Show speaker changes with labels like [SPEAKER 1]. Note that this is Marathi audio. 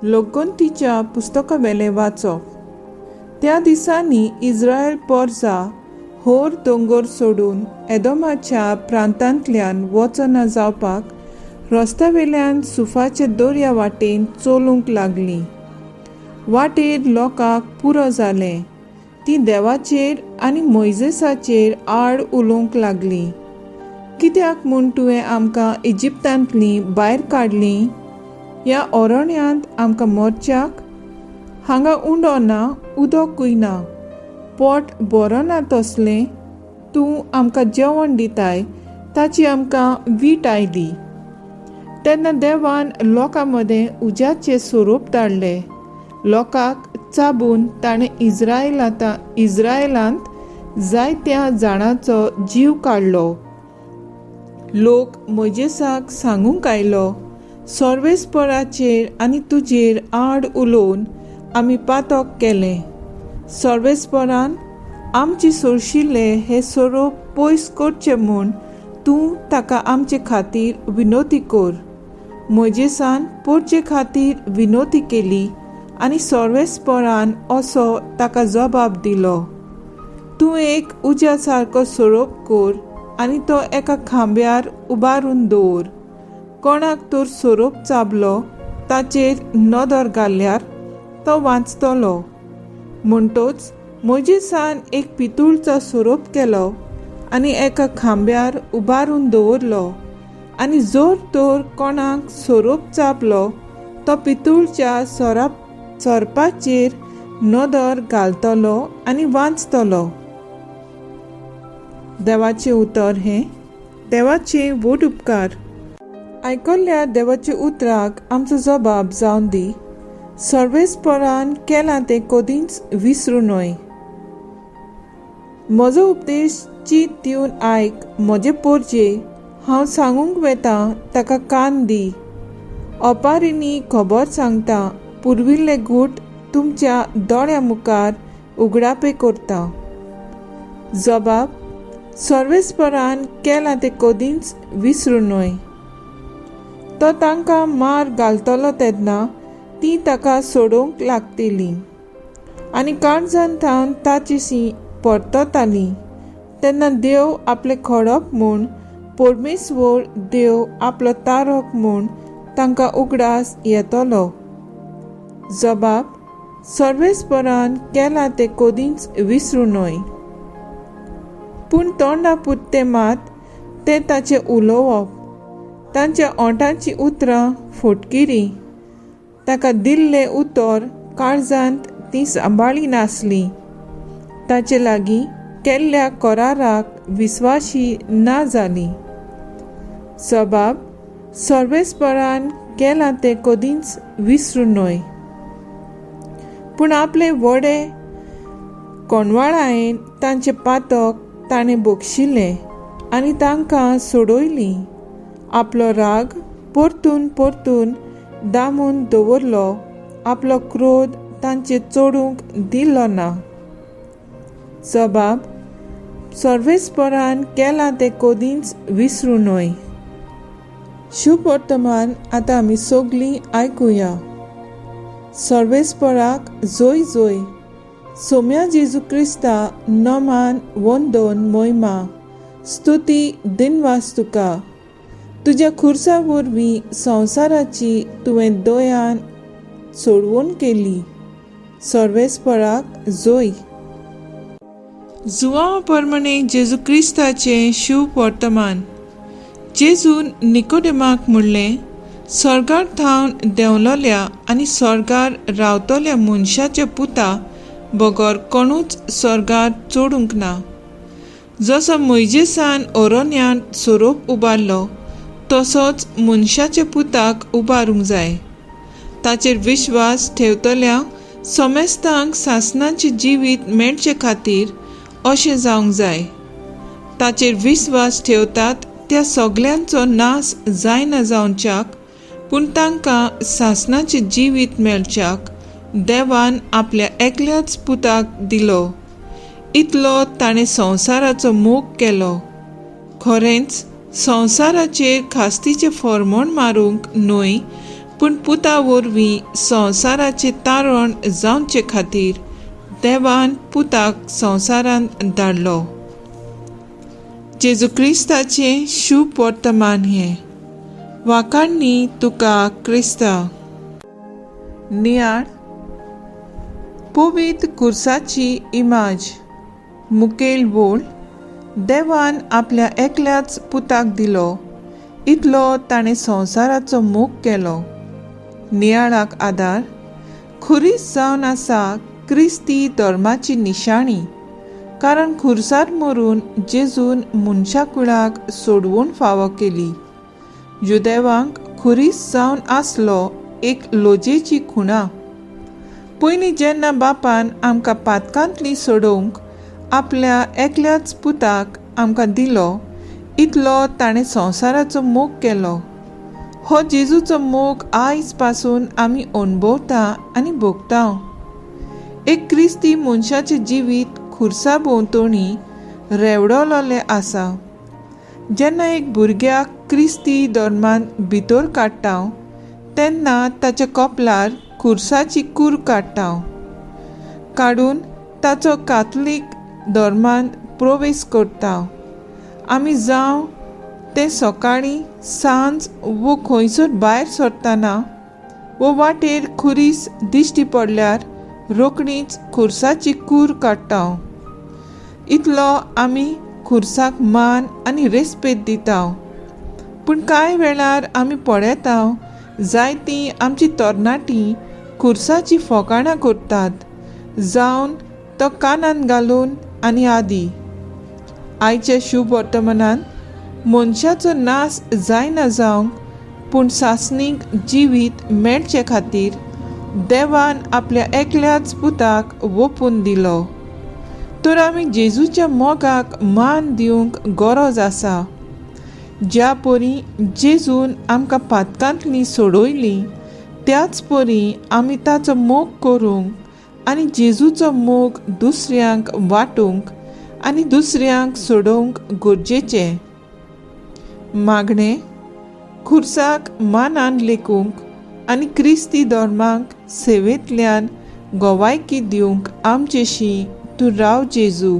[SPEAKER 1] लोकगंतीच्या पुस्तकावेलें वाचप. त्या दिसांनी इस्रायल पोरसा होर दोंगर सोडून एदोमाच्या प्रांतांतल्यान वचना जावपाक रस्त्यावेल्यान सुफाचे दर्या वाटेन चलूंक लागलीं. वाटेर लोकांक पुरो जालें. ती देवाचेर आनी मोइजेसाचेर आड उलोवंक लागलीं. कित्याक म्हूण तुवें आमकां इजिप्तांतलीं भायर काडलीं? ह्या अरण्यांत आमकां मरच्याक? हांगा उंडो ना, उदकूय ना, पोट बरो ना तसलें. तूं आमकां जेवण दिताय ताची आमकां वीट आयली. तेन्ना देवान लोकां मदें उज्याचें सोरोप धाडलें. लोकांक चाबून ताणें इस्रायलांत जायत्या जाणांचो जीव काडलो. लोक मोइजेसाक सांगूंक आयलो, सर्वेस्पराचेर आनी तुजेर आड उलोवन आमी पातक केलें. सर्वेस्परान आमची सोडशिल्लें हें सोरोप पयस करचें म्हूण तूं ताका आमचे खातीर विनोती कर. मोइजेसान पोरचे खातीर विनोती केली आनी सर्वेस्परान असो ताका जबाब दिलो. तूं एक उज्या सारको सोरोप कर आनी तो एका खांब्यार उबारून दवर. कोणाक तर सोरोप चाबलो ताचेर नदर घाल्ल्यार तो वाचतलो. म्हणटच मोइजेसान एक पितूळचो सोरोप केलो आनी एका खांब्यार उबारून दवरलो. आनी जोर तर कोणाक सोरोप चाबलो तो पितूळच्या सोरपाचेर नदर घालतलो आनी वाचतलो. देवाचें उतर हें. देवाचे व्हड उपकार. आयकल्ल्या देवाच्या उतराक आमचो जबाब जावन दी. सर्वेस्परान केलां तें कदींच विसरूं न्हय. म्हजो उपदेश चीत दिवन आयक म्हजे पोरचे. हांव सांगूंक वेता ताका कान दी. ओपारींनी खबर सांगता, पुर्विल्ले गूट तुमच्या दोळ्या मुखार उगडापे करता. जबाब. सर्वेस्परान केलां तें कदींच विसरूं न्हय. तो तांकां मार घालतलो तेन्ना तीं ताका सोडूंक लागतलीं आनी काळजांत थावन ताचेशी परततालीं. तेन्ना देव आपलें खडप म्हूण, परमेश्वर देव आपलो तारक म्हूण तांकां उगडास येतलो. जबाब. सर्वेस्परान केलां तें कदींच विसरूं न्हय. पूण तोंडा पुरतें मात तें ताचें उलोवप. तांच्या ओंठांची उतरां फोटकिरी. ताका दिल्लें उतर काळजांत तीं सांबाळी नासलीं. ताचे लागीं केल्ल्या कराराक विस्वाशी ना जालीं. जबाब. सर्वेस्परान केलां तें कदींच विसरूं न्हय. पूण आपले व्हडे कोणवाळायेन तांचे पातक ताणें बोगशिल्लें आनी तांकां सोडयलीं. आपलो राग परतून परतून दामून दवरलो. आपलो क्रोध तांचेर चडूंक दिल्लो ना. जबाब. सर्वेस्परान केलां तें कदींच विसरूं न्हय. शुभ वर्तमान आतां आमी सगळीं आयकुया. सर्वेस्पराक जोय जोय. सोम्या जेजू क्रिस्ता नोमान वंदन मोहिमा. स्तुती दिनवास तुका. तुज्या खुर्सा वरवीं संवसाराची तुवें दयान सोडवण केली. सर्वेस्पराक जोय. जुवांव परमणे जेजू क्रिस्ताचें शुभ वर्तमान. जेजून निकोदेमाक म्हणलें, स्वर्गार थावन देंवलोल्या आनी स्वर्गार रावतल्या मनशाच्या पुता बगर कोणूच स्वर्गार चोडूंक ना. जसो मोइजेसान अरण्यांत सोरोप उबारलो तसोच मनशाच्या पुताक उबारूंक जाय. ताचेर विश्वास ठेवतल्या समेस्तांक सासणाचें जिवीत मेळचे खातीर अशें जावंक जाय. ताचेर विश्वास ठेवतात त्या सगल्यांचो नाश जायना जावच्याक, पूण तांकां सासणाचें जिवीत मेळच्याक देवान आपल्या एकल्याच पुताक दिलो. इतलो ताणें संवसाराचो मोग केलो. खरेंच संवसाराचेर खास्तीचें फर्मोण मारूंक न्हय, पूण पुता वरवीं संवसाराचें तारण जावचे खातीर देवान पुताक संवसारांत धाडलो. जेजू क्रिस्ताचें शुभ वर्तमान हें. वाखाणणी तुका क्रिस्तांव. नियाळ पवित्र खुर्साची इमाज. मुखेल बोल. देवान आपल्या एकल्याच पुताक दिलो, इतलो ताणें संवसाराचो मोग केलो. नियाळाक आदार. खुरीस जावन आसा क्रिस्ती धर्माची निशाणी, कारण खुर्सार मरून जेजून मनशाकुळाक सोडवून फावो केली. जुदेवांक खुरीस जावन आसलो एक लोजेची खुणा. पयलीं जेन्ना बापान आमकां पातकांतली सोडोवंक आपल्या एकल्याच पुताक आमकां दिलो, इतलो ताणें संवसाराचो मोग केलो. हो जेजूचो मोग आयज पासून आमी अणभवता आनी भोगता. एक क्रिस्ती मनशाचें जिवीत खुर्सा भोंवतणी रेवडोलोलें आसा. जेन्ना एक भुरग्याक क्रिस्ती धर्मांत भितर काडटा तेन्ना ताच्या कपलार खुर्साची कूर काडून ताचो काथलीक धर्मांत प्रवेश करता. आमी जावं ते सकाळीं सांज वो खंयसर भायर सरतना वो वाटेर खुरीस दिश्टी पडल्यार रोखडीच खुर्साची कूर काडटा. इतलो आमी खुर्साक मान आनी रेस्पेद दिता. पूण कांय वेळार आमी पळयता जायतीं आमची तरणाटीं खुर्साची फकाणां करतात, जावन तो कानान घालून आनी आदी. आयच्या शुभ वर्तमानांत मनशाचो नाश जायना जावंक, पूण सासणीक जिवीत मेळचे खातीर देवान आपल्या एकल्याच पुताक ओपून दिलो. तर आमी जेजूच्या मोगाक मान दिवंक गरज आसा. ज्या परी जेजून आमकां पातकांतली सोडयली, त्याच परी आमी ताचो मोग करूंक आनी जेजूचो मोग दुसऱ्यांक वाटूंक आनी दुसऱ्यांक सोडोवंक गरजेचें. मागणें. खुर्साक मानान लेखूंक आनी क्रिस्ती धर्माक सेवेंतल्यान गोवायकी दिवंक आमचेशी तूं राव जेजू.